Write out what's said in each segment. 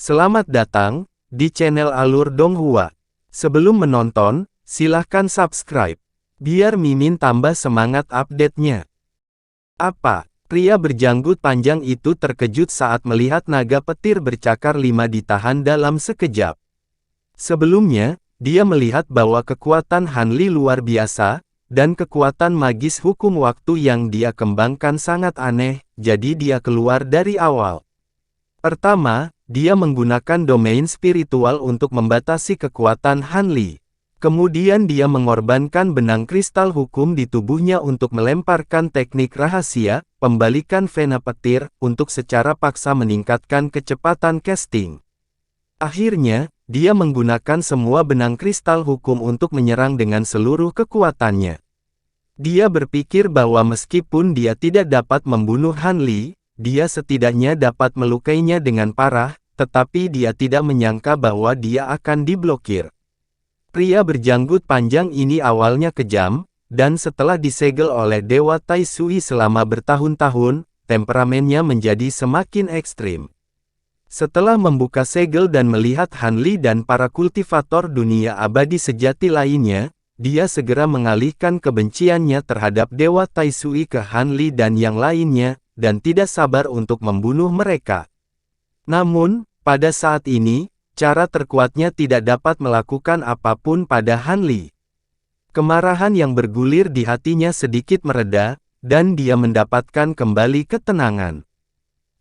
Selamat datang di channel Alur Donghua. Sebelum menonton, silahkan subscribe, biar Mimin tambah semangat update-nya. Apa? Pria berjanggut panjang itu terkejut saat melihat naga petir bercakar 5 ditahan dalam sekejap. Sebelumnya, dia melihat bahwa kekuatan Hanli luar biasa, dan kekuatan magis hukum waktu yang dia kembangkan sangat aneh, jadi dia keluar dari awal. Pertama, dia menggunakan domain spiritual untuk membatasi kekuatan Hanli. Kemudian dia mengorbankan benang kristal hukum di tubuhnya untuk melemparkan teknik rahasia, pembalikan vena petir, untuk secara paksa meningkatkan kecepatan casting. Akhirnya, dia menggunakan semua benang kristal hukum untuk menyerang dengan seluruh kekuatannya. Dia berpikir bahwa meskipun dia tidak dapat membunuh Hanli, dia setidaknya dapat melukainya dengan parah, tetapi dia tidak menyangka bahwa dia akan diblokir. Pria berjanggut panjang ini awalnya kejam, dan setelah disegel oleh Dewa Tai Sui selama bertahun-tahun, temperamennya menjadi semakin ekstrim. Setelah membuka segel dan melihat Hanli dan para kultivator dunia abadi sejati lainnya, dia segera mengalihkan kebenciannya terhadap Dewa Tai Sui ke Hanli dan yang lainnya, dan tidak sabar untuk membunuh mereka. Namun, pada saat ini, cara terkuatnya tidak dapat melakukan apapun pada Hanli. Kemarahan yang bergulir di hatinya sedikit mereda, dan dia mendapatkan kembali ketenangan.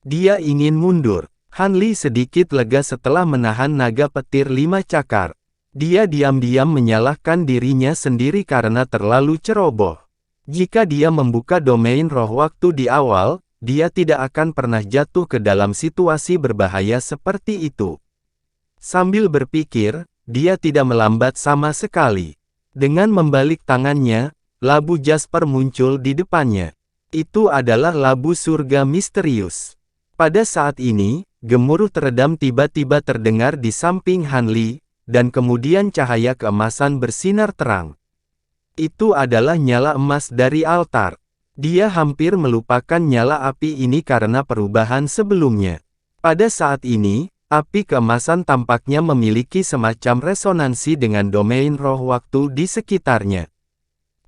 Dia ingin mundur. Hanli sedikit lega setelah menahan naga petir 5 cakar. Dia diam-diam menyalahkan dirinya sendiri karena terlalu ceroboh. Jika dia membuka domain roh waktu di awal, dia tidak akan pernah jatuh ke dalam situasi berbahaya seperti itu. Sambil berpikir, dia tidak melambat sama sekali. Dengan membalik tangannya, labu Jasper muncul di depannya. Itu adalah labu surga misterius. Pada saat ini, gemuruh teredam tiba-tiba terdengar di samping Hanli, dan kemudian cahaya keemasan bersinar terang. Itu adalah nyala emas dari altar. Dia hampir melupakan nyala api ini karena perubahan sebelumnya. Pada saat ini, api keemasan tampaknya memiliki semacam resonansi dengan domain roh waktu di sekitarnya.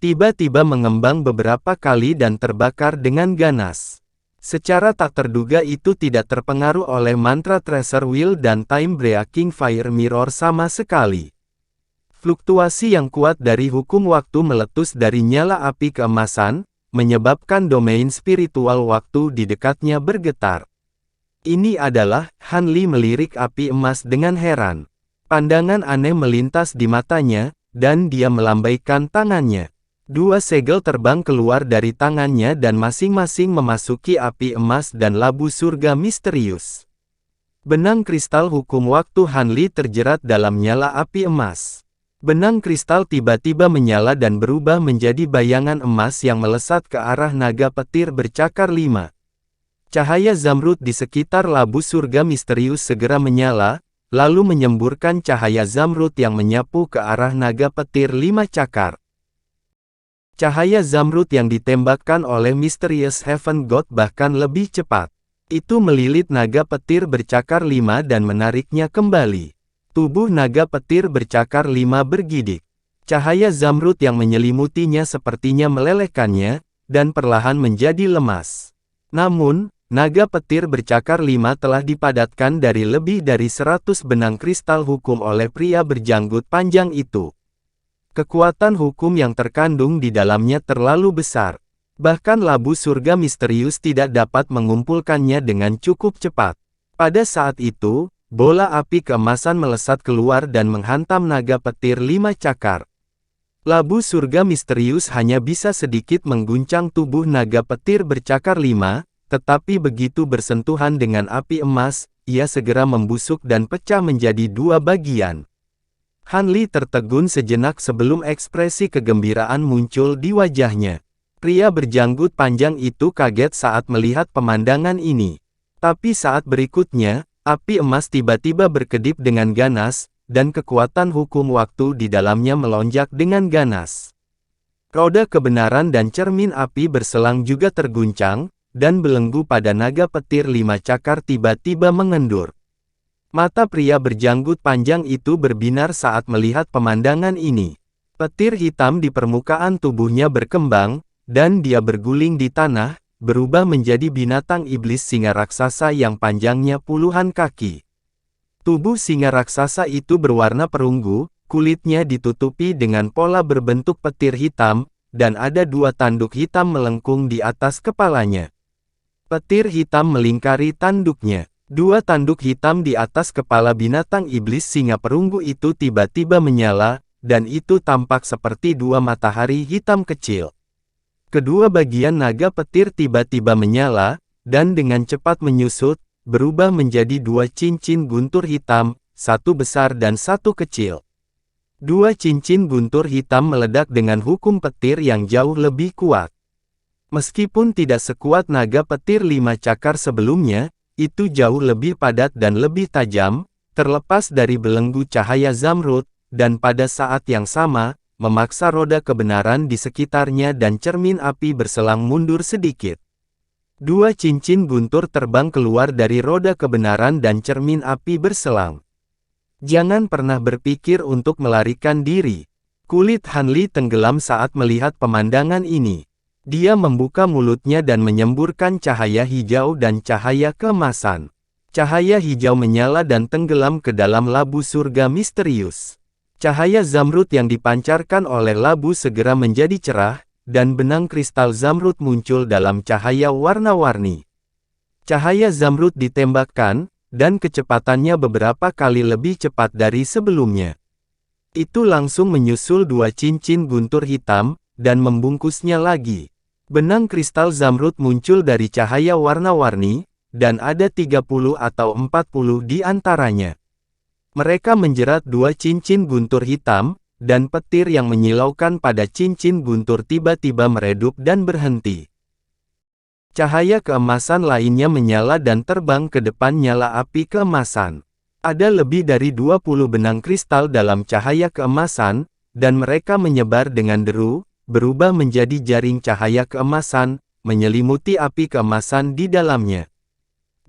Tiba-tiba mengembang beberapa kali dan terbakar dengan ganas. Secara tak terduga itu tidak terpengaruh oleh mantra Treasure Wheel dan Time Breaking Fire Mirror sama sekali. Fluktuasi yang kuat dari hukum waktu meletus dari nyala api keemasan, menyebabkan domain spiritual waktu di dekatnya bergetar. Ini adalah, Hanli melirik api emas dengan heran. Pandangan aneh melintas di matanya, dan dia melambaikan tangannya. 2 segel terbang keluar dari tangannya dan masing-masing memasuki api emas dan labu surga misterius. Benang kristal hukum waktu Hanli terjerat dalam nyala api emas. Benang kristal tiba-tiba menyala dan berubah menjadi bayangan emas yang melesat ke arah naga petir bercakar 5. Cahaya zamrud di sekitar labu surga misterius segera menyala, lalu menyemburkan cahaya zamrud yang menyapu ke arah naga petir 5 cakar. Cahaya zamrud yang ditembakkan oleh Mysterious Heaven God bahkan lebih cepat. Itu melilit naga petir bercakar 5 dan menariknya kembali. Tubuh naga petir bercakar 5 bergidik. Cahaya zamrud yang menyelimutinya sepertinya melelehkannya, dan perlahan menjadi lemas. Namun, naga petir bercakar 5 telah dipadatkan dari lebih dari 100 benang kristal hukum oleh pria berjanggut panjang itu. Kekuatan hukum yang terkandung di dalamnya terlalu besar. Bahkan labu surga misterius tidak dapat mengumpulkannya dengan cukup cepat. Pada saat itu, bola api keemasan melesat keluar dan menghantam naga petir 5 cakar. Labu surga misterius hanya bisa sedikit mengguncang tubuh naga petir bercakar 5, tetapi begitu bersentuhan dengan api emas, ia segera membusuk dan pecah menjadi 2 bagian. Hanli tertegun sejenak sebelum ekspresi kegembiraan muncul di wajahnya. Pria berjanggut panjang itu kaget saat melihat pemandangan ini. Tapi saat berikutnya, api emas tiba-tiba berkedip dengan ganas, dan kekuatan hukum waktu di dalamnya melonjak dengan ganas. Roda kebenaran dan cermin api berselang juga terguncang, dan belenggu pada naga petir 5 cakar tiba-tiba mengendur. Mata pria berjanggut panjang itu berbinar saat melihat pemandangan ini. Petir hitam di permukaan tubuhnya berkembang, dan dia berguling di tanah, berubah menjadi binatang iblis singa raksasa yang panjangnya puluhan kaki. Tubuh singa raksasa itu berwarna perunggu, kulitnya ditutupi dengan pola berbentuk petir hitam, dan ada dua tanduk hitam melengkung di atas kepalanya. Petir hitam melingkari tanduknya. Dua tanduk hitam di atas kepala binatang iblis singa perunggu itu tiba-tiba menyala, dan itu tampak seperti dua matahari hitam kecil. Kedua bagian naga petir tiba-tiba menyala, dan dengan cepat menyusut, berubah menjadi dua cincin guntur hitam, satu besar dan satu kecil. Dua cincin guntur hitam meledak dengan hukum petir yang jauh lebih kuat. Meskipun tidak sekuat naga petir 5 cakar sebelumnya, itu jauh lebih padat dan lebih tajam, terlepas dari belenggu cahaya zamrud, dan pada saat yang sama, memaksa roda kebenaran di sekitarnya dan cermin api berselang mundur sedikit. Dua cincin guntur terbang keluar dari roda kebenaran dan cermin api berselang. Jangan pernah berpikir untuk melarikan diri. Kulit Han Li tenggelam saat melihat pemandangan ini. Dia membuka mulutnya dan menyemburkan cahaya hijau dan cahaya keemasan. Cahaya hijau menyala dan tenggelam ke dalam labu surga misterius. Cahaya zamrud yang dipancarkan oleh labu segera menjadi cerah, dan benang kristal zamrud muncul dalam cahaya warna-warni. Cahaya zamrud ditembakkan, dan kecepatannya beberapa kali lebih cepat dari sebelumnya. Itu langsung menyusul dua cincin guntur hitam, dan membungkusnya lagi. Benang kristal zamrud muncul dari cahaya warna-warni, dan ada 30 atau 40 di antaranya. Mereka menjerat dua cincin guntur hitam, dan petir yang menyilaukan pada cincin guntur tiba-tiba meredup dan berhenti. Cahaya keemasan lainnya menyala dan terbang ke depan nyala api keemasan. Ada lebih dari 20 benang kristal dalam cahaya keemasan, dan mereka menyebar dengan deru, berubah menjadi jaring cahaya keemasan, menyelimuti api keemasan di dalamnya.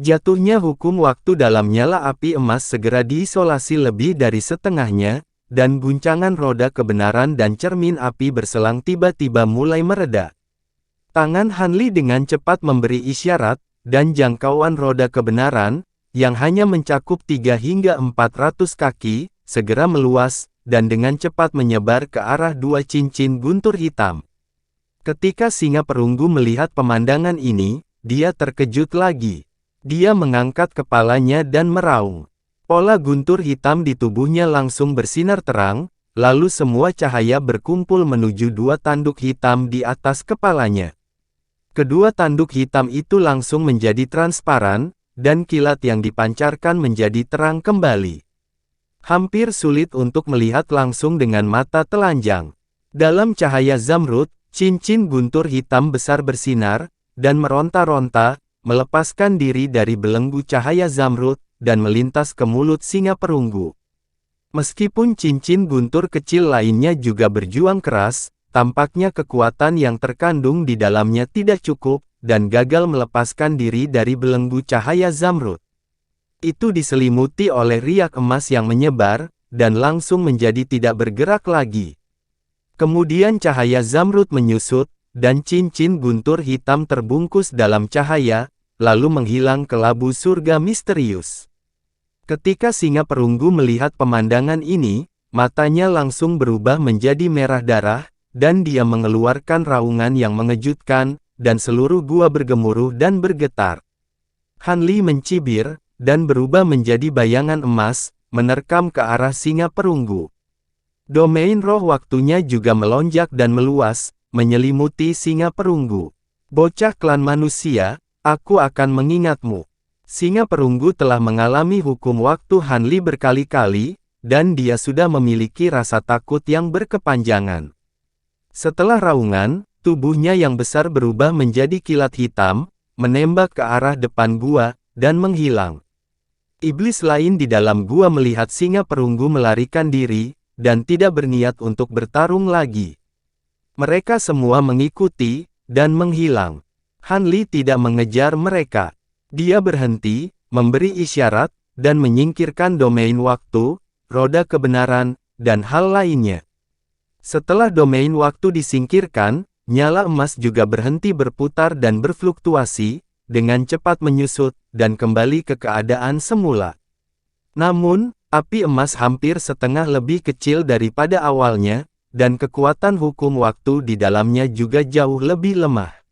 Jatuhnya hukum waktu dalam nyala api emas segera diisolasi lebih dari setengahnya, dan guncangan roda kebenaran dan cermin api berselang tiba-tiba mulai mereda. Tangan Han Li dengan cepat memberi isyarat, dan jangkauan roda kebenaran, yang hanya mencakup 3 hingga 400 kaki, segera meluas, dan dengan cepat menyebar ke arah dua cincin guntur hitam. Ketika singa perunggu melihat pemandangan ini, dia terkejut lagi. Dia mengangkat kepalanya dan meraung. Pola guntur hitam di tubuhnya langsung bersinar terang, lalu semua cahaya berkumpul menuju dua tanduk hitam di atas kepalanya. Kedua tanduk hitam itu langsung menjadi transparan, dan kilat yang dipancarkan menjadi terang kembali. Hampir sulit untuk melihat langsung dengan mata telanjang. Dalam cahaya zamrud, cincin guntur hitam besar bersinar, dan meronta-ronta, melepaskan diri dari belenggu cahaya zamrud, dan melintas ke mulut singa perunggu. Meskipun cincin guntur kecil lainnya juga berjuang keras, tampaknya kekuatan yang terkandung di dalamnya tidak cukup, dan gagal melepaskan diri dari belenggu cahaya zamrud. Itu diselimuti oleh riak emas yang menyebar, dan langsung menjadi tidak bergerak lagi. Kemudian cahaya zamrud menyusut, dan cincin guntur hitam terbungkus dalam cahaya, lalu menghilang ke labu surga misterius. Ketika singa perunggu melihat pemandangan ini, matanya langsung berubah menjadi merah darah, dan dia mengeluarkan raungan yang mengejutkan, dan seluruh gua bergemuruh dan bergetar. Han Li mencibir, dan berubah menjadi bayangan emas, menerkam ke arah singa perunggu. Domain roh waktunya juga melonjak dan meluas, menyelimuti singa perunggu. Bocah klan manusia, aku akan mengingatmu. Singa perunggu telah mengalami hukum waktu Han Li berkali-kali, dan dia sudah memiliki rasa takut yang berkepanjangan. Setelah raungan, tubuhnya yang besar berubah menjadi kilat hitam, menembak ke arah depan gua, dan menghilang. Iblis lain di dalam gua melihat singa perunggu melarikan diri, dan tidak berniat untuk bertarung lagi. Mereka semua mengikuti, dan menghilang. Han Li tidak mengejar mereka. Dia berhenti, memberi isyarat, dan menyingkirkan domain waktu, roda kebenaran, dan hal lainnya. Setelah domain waktu disingkirkan, nyala emas juga berhenti berputar dan berfluktuasi, dengan cepat menyusut, dan kembali ke keadaan semula. Namun, api emas hampir setengah lebih kecil daripada awalnya, dan kekuatan hukum waktu di dalamnya juga jauh lebih lemah.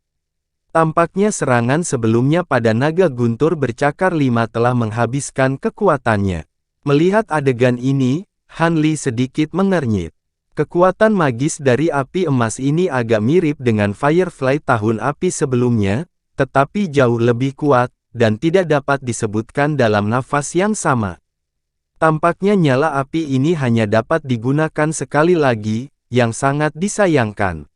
Tampaknya serangan sebelumnya pada naga guntur bercakar 5 telah menghabiskan kekuatannya. Melihat adegan ini, Han Li sedikit mengernyit. Kekuatan magis dari api emas ini agak mirip dengan Firefly tahun api sebelumnya, tetapi jauh lebih kuat, dan tidak dapat disebutkan dalam nafas yang sama. Tampaknya nyala api ini hanya dapat digunakan sekali lagi, yang sangat disayangkan.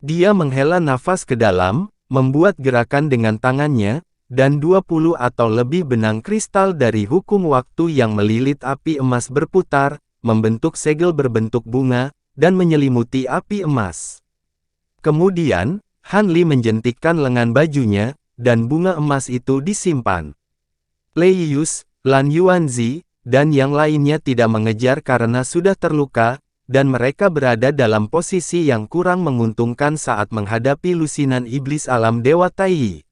Dia menghela nafas ke dalam, membuat gerakan dengan tangannya, dan 20 atau lebih benang kristal dari hukum waktu yang melilit api emas berputar, membentuk segel berbentuk bunga, dan menyelimuti api emas. Kemudian, Han Li menjentikkan lengan bajunya, dan bunga emas itu disimpan. Lei Yus, Lan Yuanzi, dan yang lainnya tidak mengejar karena sudah terluka, dan mereka berada dalam posisi yang kurang menguntungkan saat menghadapi lusinan iblis alam Dewa Tai.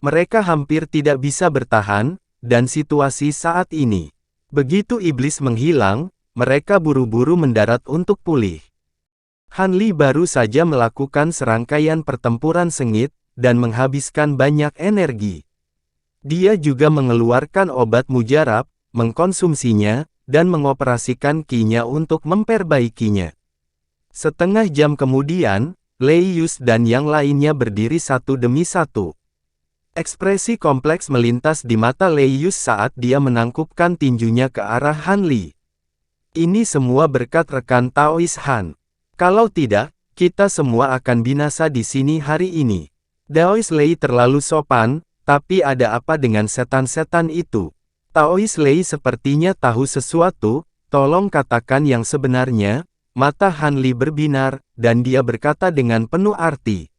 Mereka hampir tidak bisa bertahan, dan situasi saat ini. Begitu iblis menghilang, mereka buru-buru mendarat untuk pulih. Han Li baru saja melakukan serangkaian pertempuran sengit, dan menghabiskan banyak energi. Dia juga mengeluarkan obat mujarab, mengkonsumsinya, dan mengoperasikan ki-nya untuk memperbaikinya. Setengah jam kemudian, Lei Yus dan yang lainnya berdiri satu demi satu. Ekspresi kompleks melintas di mata Lei Yus saat dia menangkupkan tinjunya ke arah Han Li. Ini semua berkat rekan Taois Han. Kalau tidak, kita semua akan binasa di sini hari ini. Taois Lei terlalu sopan, tapi ada apa dengan setan-setan itu? Taois Lei sepertinya tahu sesuatu, tolong katakan yang sebenarnya. Mata Han Li berbinar, dan dia berkata dengan penuh arti.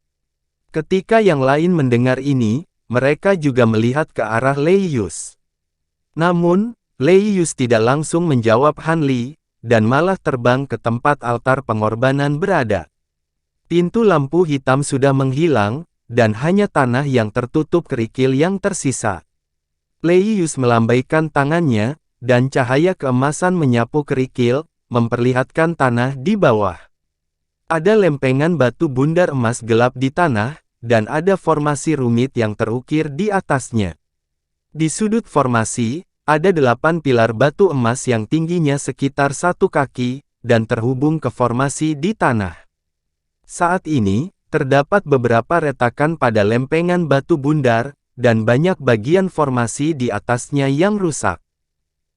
Ketika yang lain mendengar ini, mereka juga melihat ke arah Lei Yus. Namun, Lei Yus tidak langsung menjawab Han Li, dan malah terbang ke tempat altar pengorbanan berada. Pintu lampu hitam sudah menghilang, dan hanya tanah yang tertutup kerikil yang tersisa. Lei Yus melambaikan tangannya, dan cahaya keemasan menyapu kerikil, memperlihatkan tanah di bawah. Ada lempengan batu bundar emas gelap di tanah, dan ada formasi rumit yang terukir di atasnya. Di sudut formasi, ada 8 pilar batu emas yang tingginya sekitar 1 kaki, dan terhubung ke formasi di tanah. Saat ini, terdapat beberapa retakan pada lempengan batu bundar, dan banyak bagian formasi di atasnya yang rusak.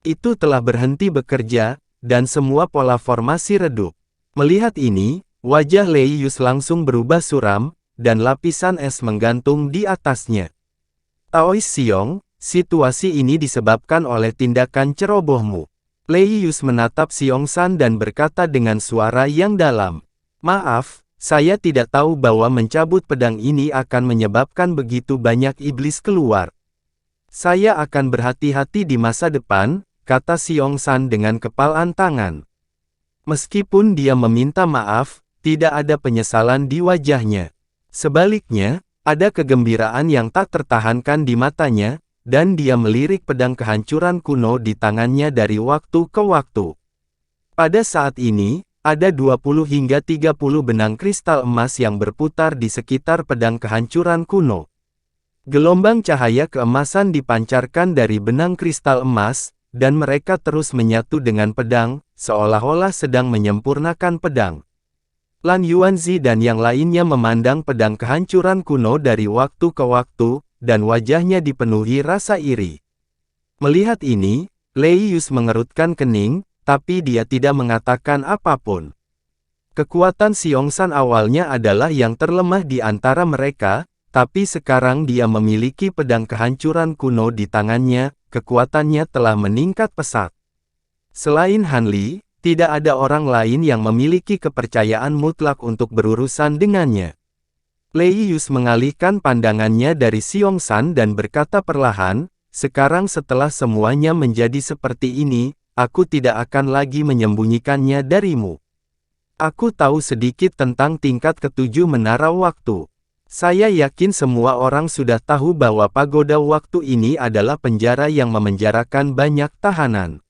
Itu telah berhenti bekerja, dan semua pola formasi redup. Melihat ini, wajah Lei Yus langsung berubah suram, dan lapisan es menggantung di atasnya. Taois Siong, situasi ini disebabkan oleh tindakan cerobohmu. Lei Yus menatap Siong San dan berkata dengan suara yang dalam. Maaf, saya tidak tahu bahwa mencabut pedang ini akan menyebabkan begitu banyak iblis keluar. Saya akan berhati-hati di masa depan, kata Siong San dengan kepalan tangan. Meskipun dia meminta maaf, tidak ada penyesalan di wajahnya. Sebaliknya, ada kegembiraan yang tak tertahankan di matanya, dan dia melirik pedang kehancuran kuno di tangannya dari waktu ke waktu. Pada saat ini, ada 20 hingga 30 benang kristal emas yang berputar di sekitar pedang kehancuran kuno. Gelombang cahaya keemasan dipancarkan dari benang kristal emas, dan mereka terus menyatu dengan pedang, seolah-olah sedang menyempurnakan pedang. Lan Yuanzi dan yang lainnya memandang pedang kehancuran kuno dari waktu ke waktu, dan wajahnya dipenuhi rasa iri. Melihat ini, Lei Yus mengerutkan kening, tapi dia tidak mengatakan apapun. Kekuatan Siong San awalnya adalah yang terlemah di antara mereka, tapi sekarang dia memiliki pedang kehancuran kuno di tangannya, kekuatannya telah meningkat pesat. Selain Han Li, tidak ada orang lain yang memiliki kepercayaan mutlak untuk berurusan dengannya. Lei Yus mengalihkan pandangannya dari Siong San dan berkata perlahan, sekarang setelah semuanya menjadi seperti ini, aku tidak akan lagi menyembunyikannya darimu. Aku tahu sedikit tentang tingkat ketujuh menara waktu. Saya yakin semua orang sudah tahu bahwa pagoda waktu ini adalah penjara yang memenjarakan banyak tahanan.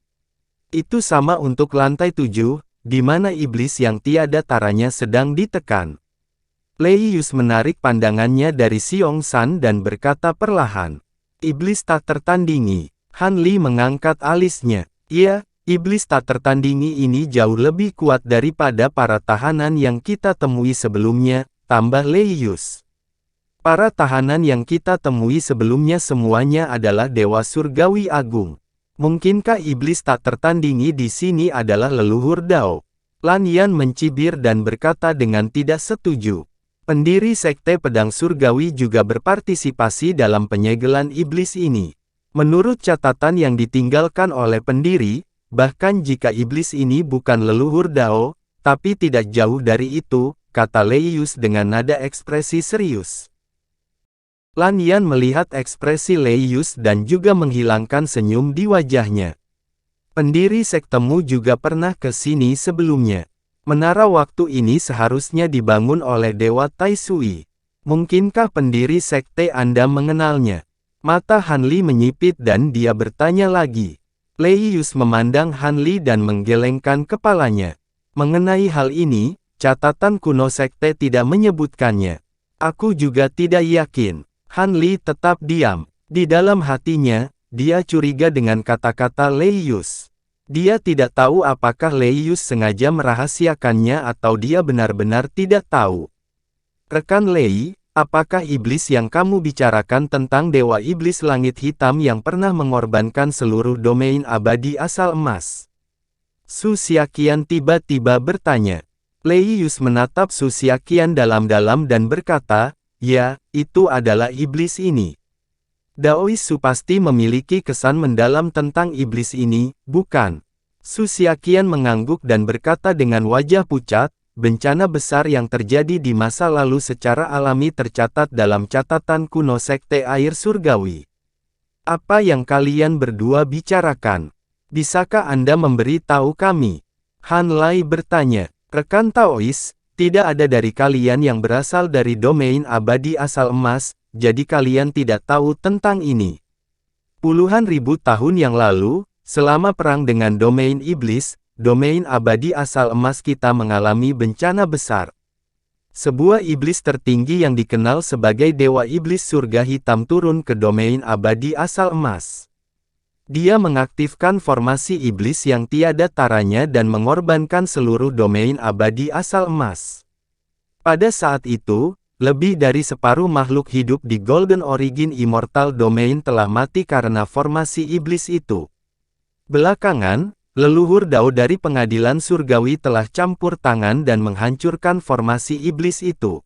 Itu sama untuk lantai 7, di mana iblis yang tiada taranya sedang ditekan. Lei Yus menarik pandangannya dari Xiong San dan berkata perlahan, "Iblis tak tertandingi." Han Li mengangkat alisnya. "Iya, iblis tak tertandingi ini jauh lebih kuat daripada para tahanan yang kita temui sebelumnya," tambah Lei Yus. "Para tahanan yang kita temui sebelumnya semuanya adalah Dewa Surgawi Agung. Mungkinkah iblis tak tertandingi di sini adalah leluhur Dao?" Lan Yan mencibir dan berkata dengan tidak setuju. Pendiri Sekte Pedang Surgawi juga berpartisipasi dalam penyegelan iblis ini. Menurut catatan yang ditinggalkan oleh pendiri, bahkan jika iblis ini bukan leluhur Dao, tapi tidak jauh dari itu, kata Lei Yus dengan nada ekspresi serius. Lan Yan melihat ekspresi Lei Yus dan juga menghilangkan senyum di wajahnya. Pendiri sektemu juga pernah ke sini sebelumnya. Menara waktu ini seharusnya dibangun oleh Dewa Tai Sui. Mungkinkah pendiri sekte Anda mengenalnya? Mata Han Li menyipit dan dia bertanya lagi. Lei Yus memandang Han Li dan menggelengkan kepalanya. Mengenai hal ini, catatan kuno sekte tidak menyebutkannya. Aku juga tidak yakin. Han Li tetap diam. Di dalam hatinya, dia curiga dengan kata-kata Lei Yus. Dia tidak tahu apakah Lei Yus sengaja merahasiakannya atau dia benar-benar tidak tahu. "Rekan Lei, apakah iblis yang kamu bicarakan tentang Dewa Iblis Langit Hitam yang pernah mengorbankan seluruh domain abadi asal emas?" Su Xiaqian tiba-tiba bertanya. Lei Yus menatap Su Xiaqian dalam-dalam dan berkata, "Ya, itu adalah iblis ini." Daois Su pasti memiliki kesan mendalam tentang iblis ini, bukan? Su Xiaqian mengangguk dan berkata dengan wajah pucat, "Bencana besar yang terjadi di masa lalu secara alami tercatat dalam catatan kuno Sekte Air Surgawi. Apa yang kalian berdua bicarakan? Bisakah Anda memberi tahu kami?" Han Lai bertanya. "Rekan Taois, tidak ada dari kalian yang berasal dari domain abadi asal emas, jadi kalian tidak tahu tentang ini. Puluhan ribu tahun yang lalu, selama perang dengan domain iblis, domain abadi asal emas kita mengalami bencana besar. Sebuah iblis tertinggi yang dikenal sebagai Dewa Iblis Surga Hitam turun ke domain abadi asal emas. Dia mengaktifkan formasi iblis yang tiada taranya dan mengorbankan seluruh domain abadi asal emas. Pada saat itu, lebih dari separuh makhluk hidup di Golden Origin Immortal Domain telah mati karena formasi iblis itu. Belakangan, leluhur Dao dari pengadilan surgawi telah campur tangan dan menghancurkan formasi iblis itu.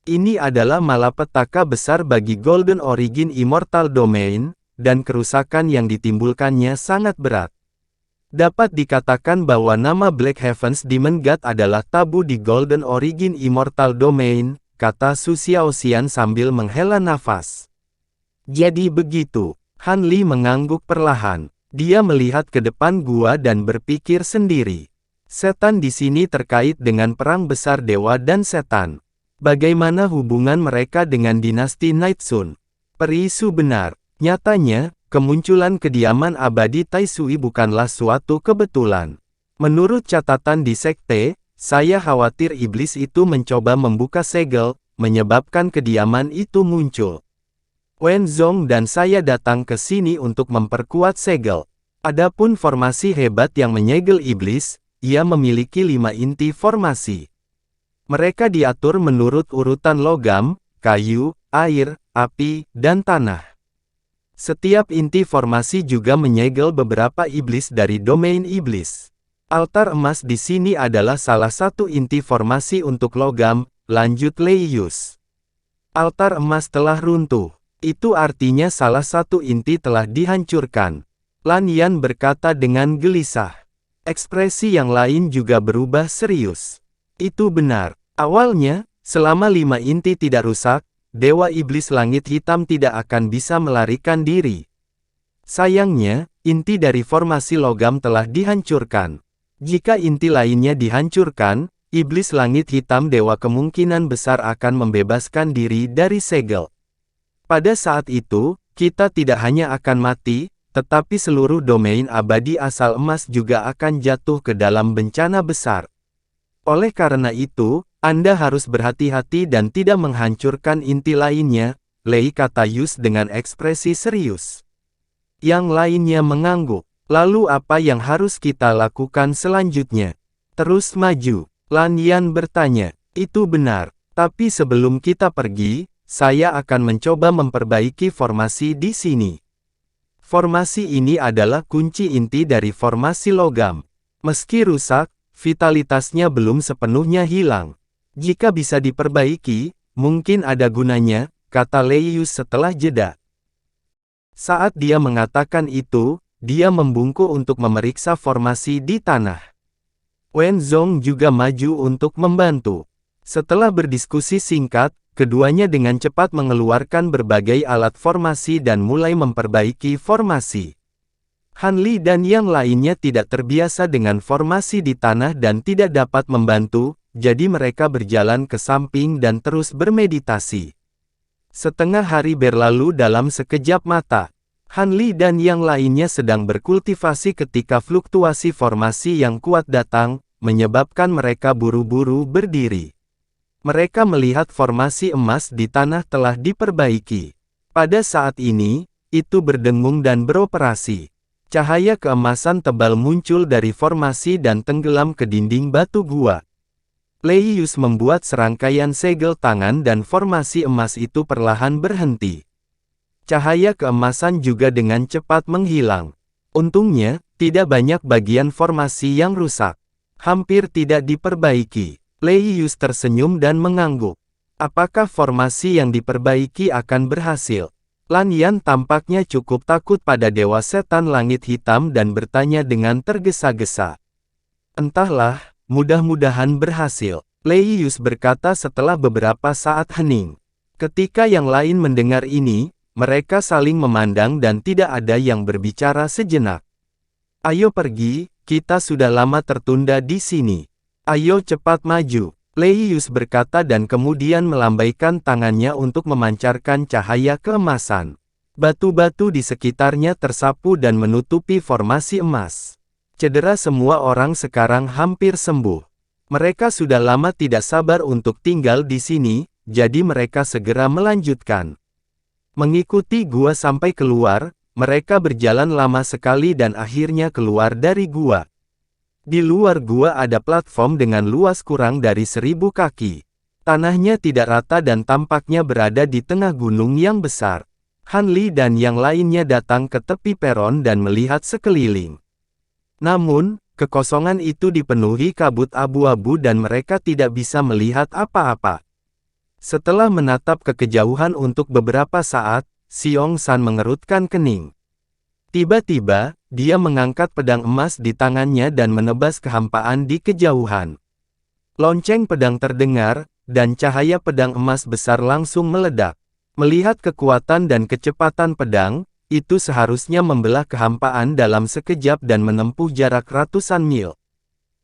Ini adalah malapetaka besar bagi Golden Origin Immortal Domain, dan kerusakan yang ditimbulkannya sangat berat. Dapat dikatakan bahwa nama Black Heavens Demon God adalah tabu di Golden Origin Immortal Domain, kata Su Xiaoxian sambil menghela nafas. "Jadi begitu." Han Li mengangguk perlahan. Dia melihat ke depan gua dan berpikir sendiri. Setan di sini terkait dengan perang besar dewa dan setan. Bagaimana hubungan mereka dengan dinasti Nightsun? Peri Su benar. Nyatanya, kemunculan kediaman abadi Tai Sui bukanlah suatu kebetulan. Menurut catatan di sekte, saya khawatir iblis itu mencoba membuka segel, menyebabkan kediaman itu muncul. Wen Zong dan saya datang ke sini untuk memperkuat segel. Adapun formasi hebat yang menyegel iblis, ia memiliki 5 inti formasi. Mereka diatur menurut urutan logam, kayu, air, api, dan tanah. Setiap inti formasi juga menyegel beberapa iblis dari domain iblis. Altar emas di sini adalah salah satu inti formasi untuk logam, lanjut Lei Yus. Altar emas telah runtuh. Itu artinya salah satu inti telah dihancurkan. Lan Yan berkata dengan gelisah. Ekspresi yang lain juga berubah serius. Itu benar. Awalnya, selama 5 inti tidak rusak, Dewa Iblis Langit Hitam tidak akan bisa melarikan diri. Sayangnya, inti dari formasi logam telah dihancurkan. Jika inti lainnya dihancurkan, iblis langit hitam dewa kemungkinan besar akan membebaskan diri dari segel. Pada saat itu, kita tidak hanya akan mati, tetapi seluruh domain abadi asal emas juga akan jatuh ke dalam bencana besar. Oleh karena itu, Anda harus berhati-hati dan tidak menghancurkan inti lainnya, Lei kata Yus dengan ekspresi serius. Yang lainnya mengangguk. Lalu apa yang harus kita lakukan selanjutnya? Terus maju. Lan Yan bertanya. Itu benar. Tapi sebelum kita pergi, saya akan mencoba memperbaiki formasi di sini. Formasi ini adalah kunci inti dari formasi logam. Meski rusak, vitalitasnya belum sepenuhnya hilang. Jika bisa diperbaiki, mungkin ada gunanya, kata Lei Yus setelah jeda. Saat dia mengatakan itu, dia membungkuk untuk memeriksa formasi di tanah. Wen Zong juga maju untuk membantu. Setelah berdiskusi singkat, keduanya dengan cepat mengeluarkan berbagai alat formasi dan mulai memperbaiki formasi. Han Li dan yang lainnya tidak terbiasa dengan formasi di tanah dan tidak dapat membantu, jadi mereka berjalan ke samping dan terus bermeditasi. Setengah hari berlalu dalam sekejap mata. Han Li dan yang lainnya sedang berkultivasi ketika fluktuasi formasi yang kuat datang, menyebabkan mereka buru-buru berdiri. Mereka melihat formasi emas di tanah telah diperbaiki. Pada saat ini, itu berdengung dan beroperasi. Cahaya keemasan tebal muncul dari formasi dan tenggelam ke dinding batu gua. Lei Yus membuat serangkaian segel tangan dan formasi emas itu perlahan berhenti. Cahaya keemasan juga dengan cepat menghilang. Untungnya, tidak banyak bagian formasi yang rusak. Hampir tidak diperbaiki. Lei Yus tersenyum dan mengangguk. Apakah formasi yang diperbaiki akan berhasil? Lan Yan tampaknya cukup takut pada Dewa Setan Langit Hitam dan bertanya dengan tergesa-gesa. Entahlah, mudah-mudahan berhasil. Lei Yus berkata setelah beberapa saat hening. Ketika yang lain mendengar ini, mereka saling memandang dan tidak ada yang berbicara sejenak. Ayo pergi, kita sudah lama tertunda di sini. Ayo cepat maju. Lei Yus berkata dan kemudian melambaikan tangannya untuk memancarkan cahaya keemasan. Batu-batu di sekitarnya tersapu dan menutupi formasi emas. Cedera semua orang sekarang hampir sembuh. Mereka sudah lama tidak sabar untuk tinggal di sini, jadi mereka segera melanjutkan. Mengikuti gua sampai keluar, mereka berjalan lama sekali dan akhirnya keluar dari gua. Di luar gua ada platform dengan luas kurang dari 1000 kaki. Tanahnya tidak rata dan tampaknya berada di tengah gunung yang besar. Han Li dan yang lainnya datang ke tepi peron dan melihat sekeliling. Namun, kekosongan itu dipenuhi kabut abu-abu dan mereka tidak bisa melihat apa-apa. Setelah menatap ke kejauhan untuk beberapa saat, Xiong San mengerutkan kening. Tiba-tiba, dia mengangkat pedang emas di tangannya dan menebas kehampaan di kejauhan. Lonceng pedang terdengar, dan cahaya pedang emas besar langsung meledak. Melihat kekuatan dan kecepatan pedang, itu seharusnya membelah kehampaan dalam sekejap dan menempuh jarak ratusan mil.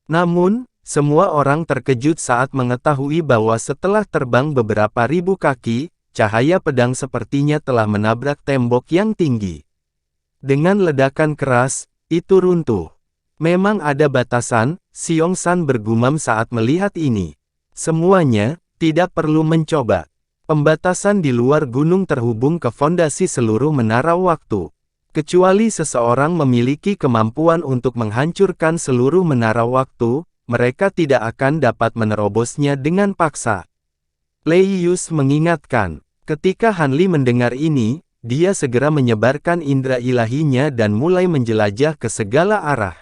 Namun, semua orang terkejut saat mengetahui bahwa setelah terbang beberapa ribu kaki, cahaya pedang sepertinya telah menabrak tembok yang tinggi. Dengan ledakan keras, itu runtuh. Memang ada batasan, Xiong San bergumam saat melihat ini. Semuanya, tidak perlu mencoba. Pembatasan di luar gunung terhubung ke fondasi seluruh menara waktu. Kecuali seseorang memiliki kemampuan untuk menghancurkan seluruh menara waktu, mereka tidak akan dapat menerobosnya dengan paksa. Lei Yus mengingatkan. Ketika Han Li mendengar ini, dia segera menyebarkan indera ilahinya dan mulai menjelajah ke segala arah.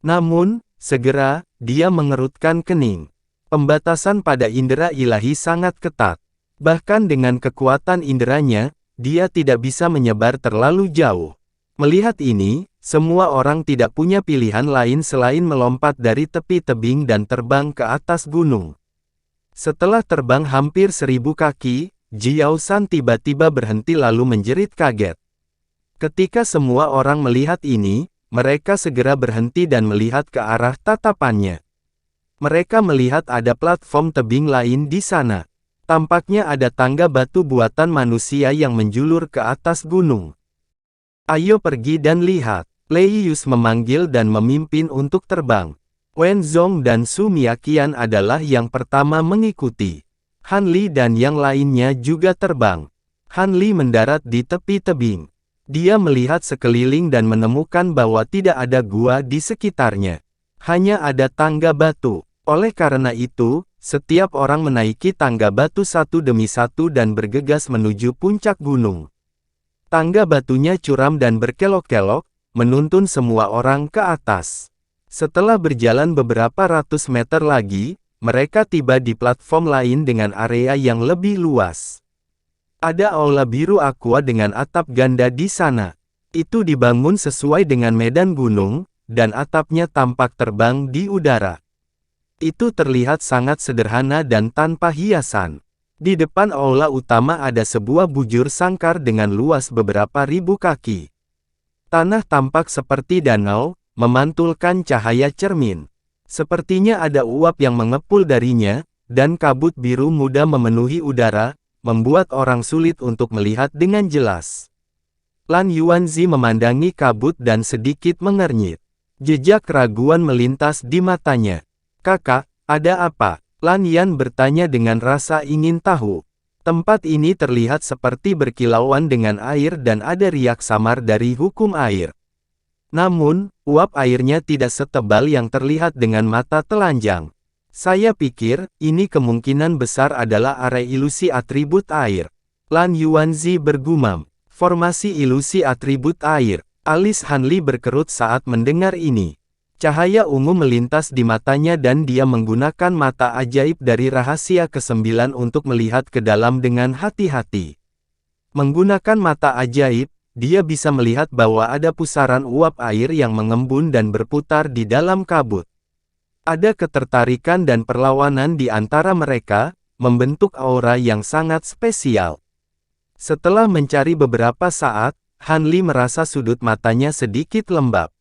Namun, segera, dia mengerutkan kening. Pembatasan pada indera ilahi sangat ketat. Bahkan dengan kekuatan inderanya, dia tidak bisa menyebar terlalu jauh. Melihat ini, semua orang tidak punya pilihan lain selain melompat dari tepi tebing dan terbang ke atas gunung. Setelah terbang hampir 1000 kaki, Jiao San tiba-tiba berhenti lalu menjerit kaget. Ketika semua orang melihat ini, mereka segera berhenti dan melihat ke arah tatapannya. Mereka melihat ada platform tebing lain di sana. Tampaknya ada tangga batu buatan manusia yang menjulur ke atas gunung. Ayo pergi dan lihat. Lei Yus memanggil dan memimpin untuk terbang. Wen Zong dan Su Miaqian adalah yang pertama mengikuti. Han Li dan yang lainnya juga terbang. Han Li mendarat di tepi tebing. Dia melihat sekeliling dan menemukan bahwa tidak ada gua di sekitarnya. Hanya ada tangga batu. Oleh karena itu, setiap orang menaiki tangga batu satu demi satu dan bergegas menuju puncak gunung. Tangga batunya curam dan berkelok-kelok, menuntun semua orang ke atas. Setelah berjalan beberapa ratus meter lagi, mereka tiba di platform lain dengan area yang lebih luas. Ada aula biru aqua dengan atap ganda di sana. Itu dibangun sesuai dengan medan gunung, dan atapnya tampak terbang di udara. Itu terlihat sangat sederhana dan tanpa hiasan. Di depan aula utama ada sebuah bujur sangkar dengan luas beberapa ribu kaki. Tanah tampak seperti danau, memantulkan cahaya cermin. Sepertinya ada uap yang mengepul darinya, dan kabut biru muda memenuhi udara, membuat orang sulit untuk melihat dengan jelas. Lan Yuanzi memandangi kabut dan sedikit mengernyit. Jejak keraguan melintas di matanya. "Kakak, ada apa?" Lan Yan bertanya dengan rasa ingin tahu. Tempat ini terlihat seperti berkilauan dengan air dan ada riak samar dari hukum air. Namun, uap airnya tidak setebal yang terlihat dengan mata telanjang. "Saya pikir, ini kemungkinan besar adalah area ilusi atribut air." Lan Yuanzi bergumam. "Formasi ilusi atribut air." Alis Han Li berkerut saat mendengar ini. Cahaya ungu melintas di matanya dan dia menggunakan mata ajaib dari rahasia ke-9 untuk melihat ke dalam dengan hati-hati. Menggunakan mata ajaib, dia bisa melihat bahwa ada pusaran uap air yang mengembun dan berputar di dalam kabut. Ada ketertarikan dan perlawanan di antara mereka, membentuk aura yang sangat spesial. Setelah mencari beberapa saat, Han Li merasa sudut matanya sedikit lembab.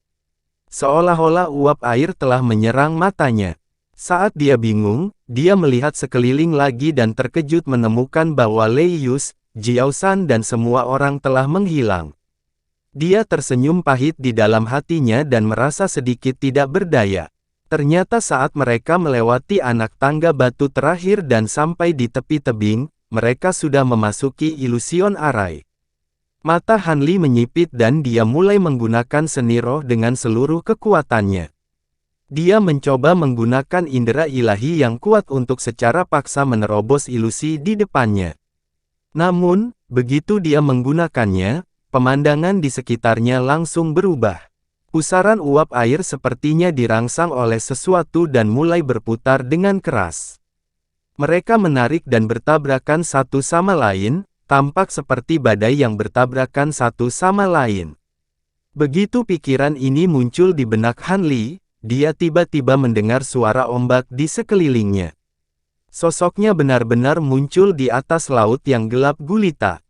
Seolah-olah uap air telah menyerang matanya. Saat dia bingung, dia melihat sekeliling lagi dan terkejut menemukan bahwa Lei Yus, Jiao San dan semua orang telah menghilang. Dia tersenyum pahit di dalam hatinya dan merasa sedikit tidak berdaya. Ternyata saat mereka melewati anak tangga batu terakhir dan sampai di tepi tebing, mereka sudah memasuki ilusion arai. Mata Han Li menyipit dan dia mulai menggunakan seni roh dengan seluruh kekuatannya. Dia mencoba menggunakan indera ilahi yang kuat untuk secara paksa menerobos ilusi di depannya. Namun, begitu dia menggunakannya, pemandangan di sekitarnya langsung berubah. Pusaran uap air sepertinya dirangsang oleh sesuatu dan mulai berputar dengan keras. Mereka menarik dan bertabrakan satu sama lain, tampak seperti badai yang bertabrakan satu sama lain. Begitu pikiran ini muncul di benak Han Li, dia tiba-tiba mendengar suara ombak di sekelilingnya. Sosoknya benar-benar muncul di atas laut yang gelap gulita.